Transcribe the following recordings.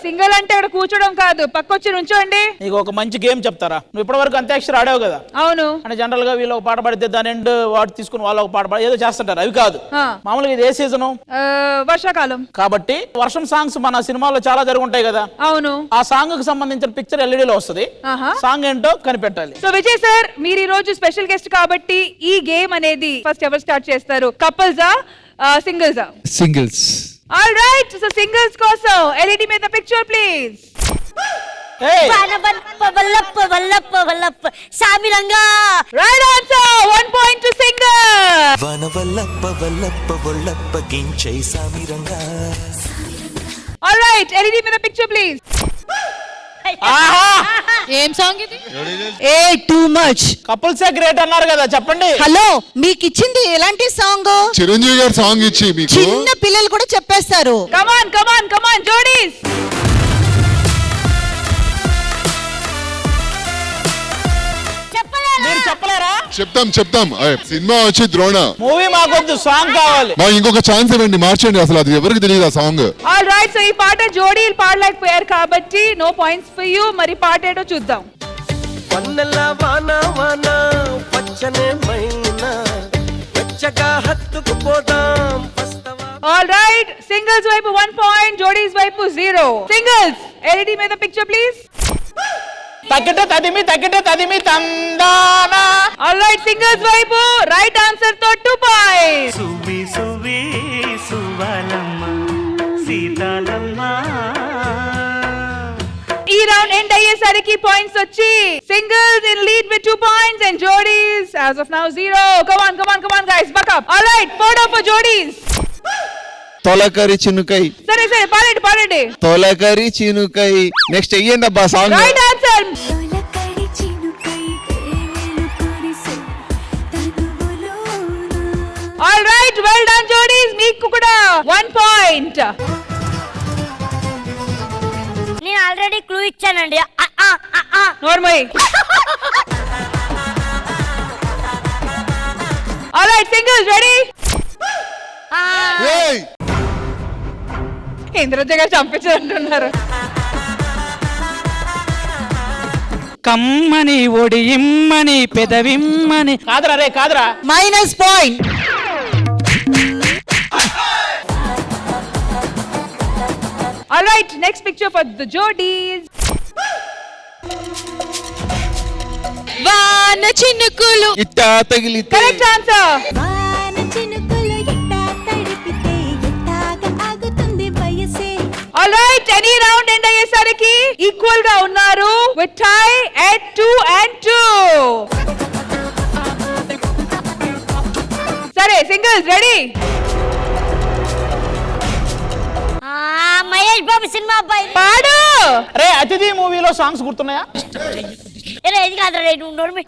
Single అంటే ఇక్కడ కూర్చోడం కాదు, పక్కొచ్చి నుంచోండి. నీకు ఒక మంచి గేమ్ చెప్తారా? నువ్వు ఇప్పటివరకు అంత్యాక్షరి ఆడావు కదా? అవును. అంటే జనరల్ గా వీళ్ళు ఒక పాట పాడితే దాని ఎండ్ వాడు తీసుకుని వాళ్ళు ఒక పాట పాడి ఏదో చేస్తుంటారు. అవి కాదు, మామూలుగా ఇది ఏ సీజను? వర్షాకాలం. కాబట్టి వర్షం సాంగ్స్ మన సినిమాలో చాలా జరుగుంటాయి కదా. అవును. ఆ సాంగ్ కు సంబంధించిన పిక్చర్ ఎల్ఈడి లో వస్తుంది. సాంగ్ ఏంటో కనిపెట్టాలి. సో విజయ్ సార్, మీరు ఈ రోజు స్పెషల్ గెస్ట్ కాబట్టి ఈ గేమ్ అనేది ఫస్ట్ ఎవరు స్టార్ట్ చేస్తారు? కపుల్సా సింగిల్సా? Singles. All right, so singles కోసం ఎల్ఈడి మీద పిక్చర్ ప్లీజ్. సామిరంగా. Right answer, 1 point to single. వనవల్లప్ప వల్లప్ప వల్లప్ప గించై సామిరంగా. ఆల్ రైట్, ఎల్ఈడి మీద పిక్చర్ ప్లీజ్. ఏం సాంగ్ ఇది? ఏ టూ మచ్. కపుల్సే గ్రేట్ అన్నారు కదా, చెప్పండి. హలో, మీకు ఇచ్చింది ఎలాంటి సాంగ్? చిరంజీవి గారు సాంగ్ ఇచ్చి మీకు చిన్న పిల్లలు కూడా చెప్పేస్తారు. కమాన్ కమాన్ కమాన్ జోడీస్. మీరు చెప్పలేరా? చెప్తాం. సినిమా వచ్చి ద్రోణ. మూవీ మాకొద్దు, సాంగ్ కావాలి. మా ఇంకొక ఛాన్స్ ఇవ్వండి, మార్చండి. అసలు అది ఎవరికి తెలియదు ఆ సాంగ్. ఆల్ రైట్, సో ఈ పాట జోడీలు పాడలేకపోయారు కాబట్టి నో పాయింట్స్ ఫర్ యూ. మరి పాట ఏంటో చూద్దాం. వన్నెల వాన వాన పచ్చనే మైనా వెచ్చగా హత్తుకుపోదాం. ఆల్ రైట్, సింగిల్స్ వైపు 1 point, జోడీస్ వైపు 0. సింగిల్స్ ఎల్ఈడి మీద పిక్చర్ ప్లీజ్. తగ్గట తదిమి తందానా. ఆల్ రైట్, సింగిల్స్ వైపు రైట్ ఆన్సర్ తో 2 points. సువి సువి సువాలమ్మ సీతాలమ్మ. ఈ రౌండ్ ఎండ్ అయ్యేసరికి పాయింట్స్ వచ్చి singles in lead with 2 points and జోడీస్ as of now 0. Come on guys, buck up. All right, third of జోడీస్. తొలకరి చినుకై. సరే పాడండి. తొలకరి చినుకై. నెక్స్ట్ ఎయ్యండి అబ్బా song. Right answer. All right, well done జోడీస్, మీకు కూడా 1 point. నేను ఆల్రెడీ క్లూ ఇచ్చానండి. నోర్మై. All right, singles ready. Indraja గారు చంపించారంటున్నారు. కమ్మని ఒడియిమ్మని పెదవిమ్మని. కాదురా. Minus point. All right, next picture for the జోడీస్. వాన చినుకులు ఇట్టా తగిలితే. Correct answer. All right, any round end అయ్యేసరికి ఈక్వల్ గా ఉన్నారు with tie at 2 and 2. సరే, singles ready. Mahesh Babu cinema అబ్బాయి పాడు. అరే, అతిథి మూవీలో సాంగ్స్ గుర్తున్నాయా? ఇది కాదురా, నువ్వు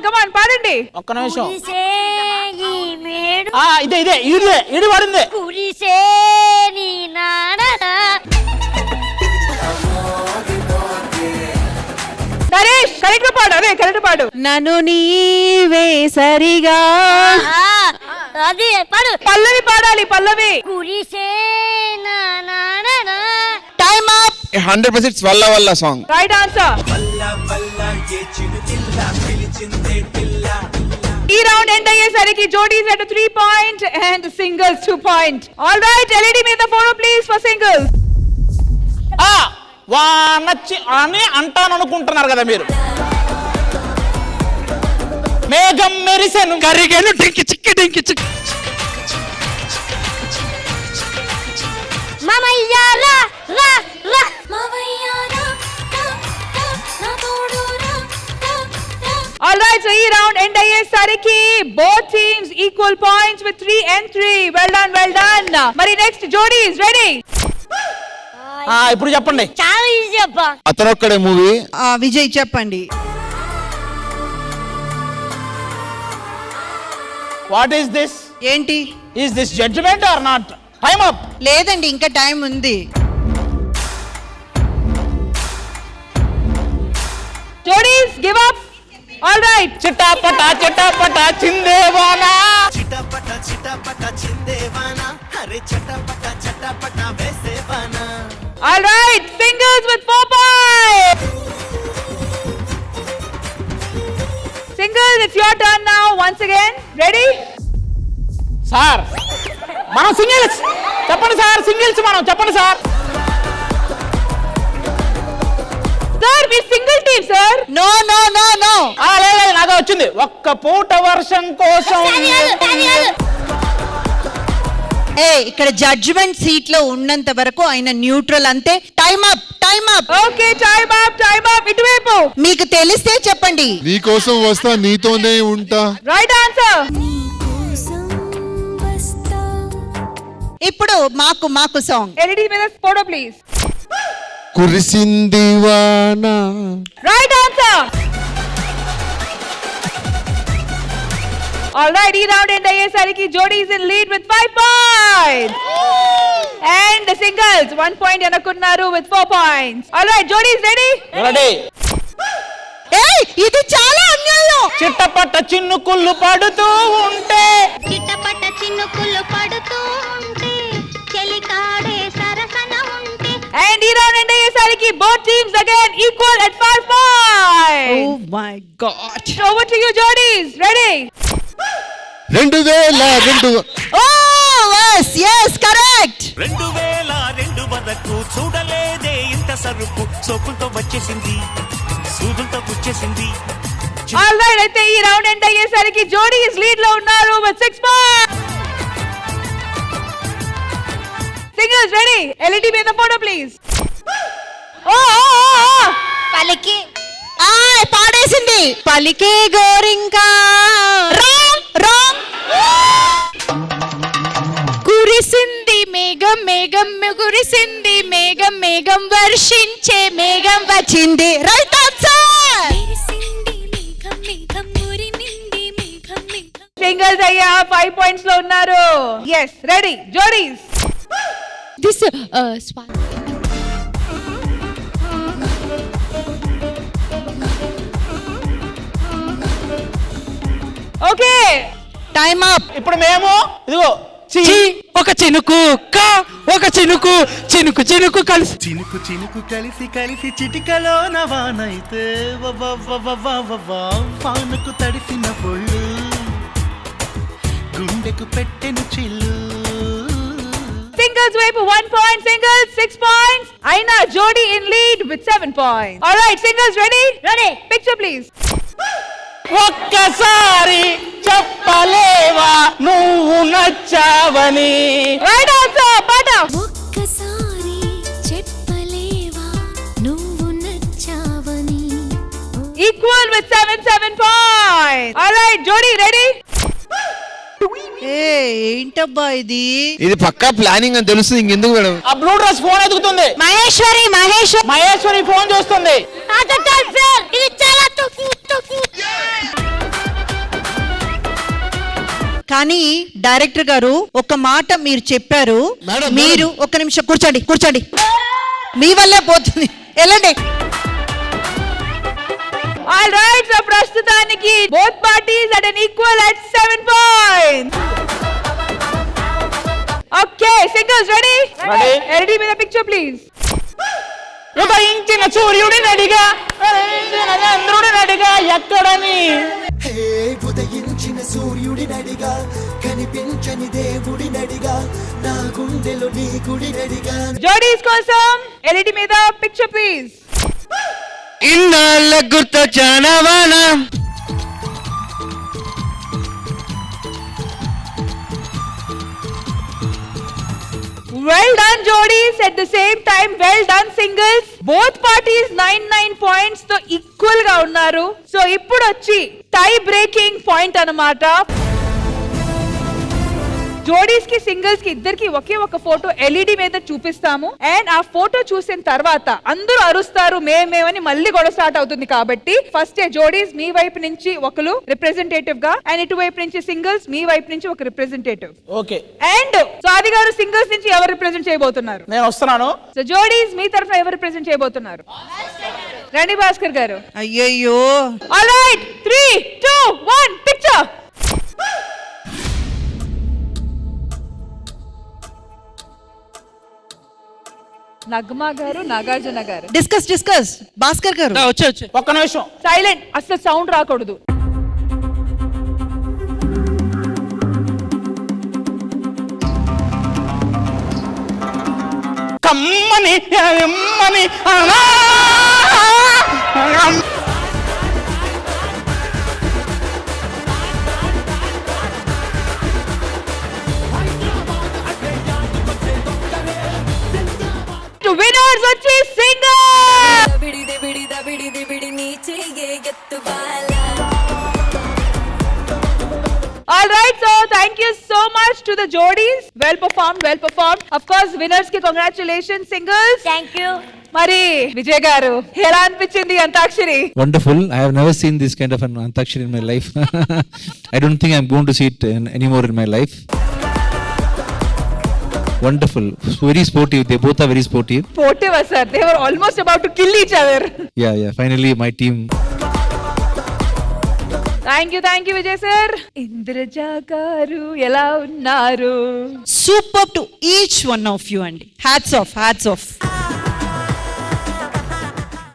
కమాన్ పాడండి. ఒక్క నిమిషం. ఇదే ఈడి పడింది. నరేష్, కరెక్ట్ పాడు. నన్ను నీవే సరిగా. అది పాడు. పల్లవి పాడాలి, పల్లవి. Time up. 100% వల్ల సాంగ్. Right answer. ఈ రౌండ్ ఎండ్ అయ్యేసరికి జోడీస్ at 3 point and singles 2 point. All right, LED మీద ఫోటో ప్లీజ్ ఫర్ సింగిల్స్. వానచ్చి అని అంటాననుకుంటున్నారు కదా మీరు. మేఘం మెరిసెను కరిగెను డింకి చిక్కి. మామయ్య రా రా రా. All right, so ఈ రౌండ్ ఎండ్ అయ్యేసరికి both teams equal points with 3 and 3. Well done. మరి నెక్స్ట్ జోడీస్ రెడీ. ఇప్పుడు చెప్పండి. చాలా ఈజీ అబ్బా. అతనొక్కడే మూవీ. విజయ్ చెప్పండి. What is this? ఏంటి? Is this judgement or not? Time up. లేదండి, ఇంకా టైం ఉంది. జోడీస్ గివ్ అప్. ఆల్ రైట్, చిటాపట చిందేవానా. చిటాపట చిందేవానా అరే చటపట వేసేవానా All right, singles with 4 points. Singles, it's your turn now. Once again, ready? Sir మనం సింగిల్స్ చెప్పండి సార్, సింగిల్స్ మనం చెప్పండి sir. Sir, we single team, sir. No no no no లేదు నాదో వచ్చింది. ఒక్క పూట వర్షం కోసం. ఏ ఇక్కడ జడ్జిమెంట్ సీట్ లో ఉన్నంత వరకు ఆయన న్యూట్రల్ అంతే. Time up time up. Okay, time up. ఇటువైపు. మీకు తెలిస్తే చెప్పండి. నీకోసం వస్తా నీతోనే ఉంటా. Right answer. ఇప్పుడు మాకు సాంగ్. LED మీద photo, please. కురిసింది వాన. Right answer. All right, ఈ రౌండ్ ఎండ్ అయ్యేసరికి జోడీ is in lead with 5 points. And the singles 1 point వెనక్కున్నారు with 4 points. All right, Jody is ready? Ready. ఏయ్ ఇది చాలా అన్యాయం. చిట్టపట్ట చిన్నుకుళ్ళు పడుతూ ఉంటే. చిట్టపట్ట చిన్నుకులు పడుతూ ఉంటే చెలికాడే సరసన ఉంటే. And ఈ రౌండ్ ఎండ్ అయ్యేసరికి both teams again equal at 5 points. Oh my god. Over to you, Jodies. Ready? 2002. Oh yes correct. 2002 వరకు చూడలేదే ఇంత సరుకు సోకులతో వచ్చేసింది సూదులతో గుచ్చేసింది All right, అయితే ఈ రౌండ్ ఎండ్ అయ్యేసరికి Jodies lead లో ఉన్నారు with 6 points. Singles ready? LED మీద photo, please. Oh. పలికి పాడేసింది. పలికే గోరింకా. రాంగ్ కురిసింది మేఘం కురిసింది మేఘం వర్షించే మేఘం వచ్చింది. Right answer. Singles అయ్యా 5 points లో ఉన్నారు. Yes, ready? Jodies. This Okay. Time up. ఇప్పుడు మేము ఇదిగో ఒక చినుకు చినుకు కలిసి చినుకు కలిసి చిటికలోన వానైతే వానకు తడిసిన పొళ్ళు గుండెకు పెట్టెను చిల్లు. Singles వైపు 1 point, singles 6 points. Aina Jody in lead with 7 points. All right, singles ready? Ready. Picture, please. ఒక్కసారి చెప్పలేవా నువ్వు నచ్చావని. Right answer, Pata. ఒక్కసారి చెప్పలేవా నువ్వు నచ్చావని. Equal with 7 points. All right, Jody ready? ఏంటబ్బా ఇది. ఇది పక్కా ప్లానింగ్ అని తెలుస్తుంది, ఇంకెందుకు మేడం? ఆ బ్లూ డ్రెస్ ఫోన్ ఎదుగుతుంది. మహేశ్వరి ఫోన్ చూస్తుంది. ఇది చాలా తక్కువ. కానీ డైరెక్టర్ గారు ఒక మాట మీరు చెప్పారు. మేడం, మీరు ఒక్క నిమిషం కూర్చోండి. మీ వల్లే పోతుంది, వెళ్ళండి. All right, so ప్రస్తుతానికి both parties at an equal at 7 points. Okay, singles ready? Ready. LED మీద picture, please. ఉదయించిన సూర్యుడి నడిగా చంద్రుడి నడిగా ఎక్కడని. ఉదయించిన సూర్యుడి నడిగా కనిపించని దేవుడి నడిగా నా గుండెలో నీ గుడి నడిగా. Jodies కోసం LED మీద picture, please. ఇన్నాళ్ళ గుర్తొచ్చానవానా. Well done, Jodies. At the same time, well done, singles. Both parties 9 points తో ఈక్వల్ గా ఉన్నారు. సో ఇప్పుడు వచ్చి టై బ్రేకింగ్ పాయింట్ అన్నమాట. జోడీస్ కి సింగిల్స్ కి ఇద్దరికి ఒకే ఒక ఫోటో LED మీద చూపిస్తాము. అండ్ ఆ ఫోటో చూసిన తర్వాత అందరూ అరుస్తారు మేమేమని, మళ్ళీ గొడవ స్టార్ట్ అవుతుంది. కాబట్టి ఫస్ట్ జోడీస్ మీ వైపు నుంచి ఒకరు రిప్రజెంటేటివ్ గా, అండ్ ఇటువైపు నుంచి సింగిల్స్ మీ వైపు నుంచి ఒక రిప్రజెంటేటివ్. ఓకే. అండ్ స్వాతి గారు సింగిల్స్ నుంచి ఎవరు రిప్రజెంట్ చేయబోతున్నారు? నేను వస్తున్నాను. సో జోడీస్ మీ తరఫున ఎవరు రిప్రజెంట్ చేయబోతున్నారు? రణి భాస్కర్ గారు. అయ్యయ్యో. All right, 3, 2, 1 picture. నగ్మా గారు, నాగార్జున గారు. డిస్కస్ భాస్కర్ గారు. వచ్చే ఒక్క నిమిషం. సైలెంట్, అసలు సౌండ్ రాకూడదు. కమ్మని ఎమ్మని విన్నర్స్ వచ్చి singer. All right, so thank you so much to the Jodies. Well performed. Of course, winners ki congratulations, singles. Thank you. మరి విజయ్ గారు ఎలా అనిపించింది antakshari? Wonderful. I have never seen this kind of an Antakshari in my life. I don't think I'm going to see it anymore in my life. Wonderful. Very sportive. They both are very sportive. Sportive, sir. They were almost about to kill each other. Yeah. Finally, my team. Thank you Vijay sir. Indraja గారు ఎలా ఉన్నారు? Super to each one of you అండి. Hats of.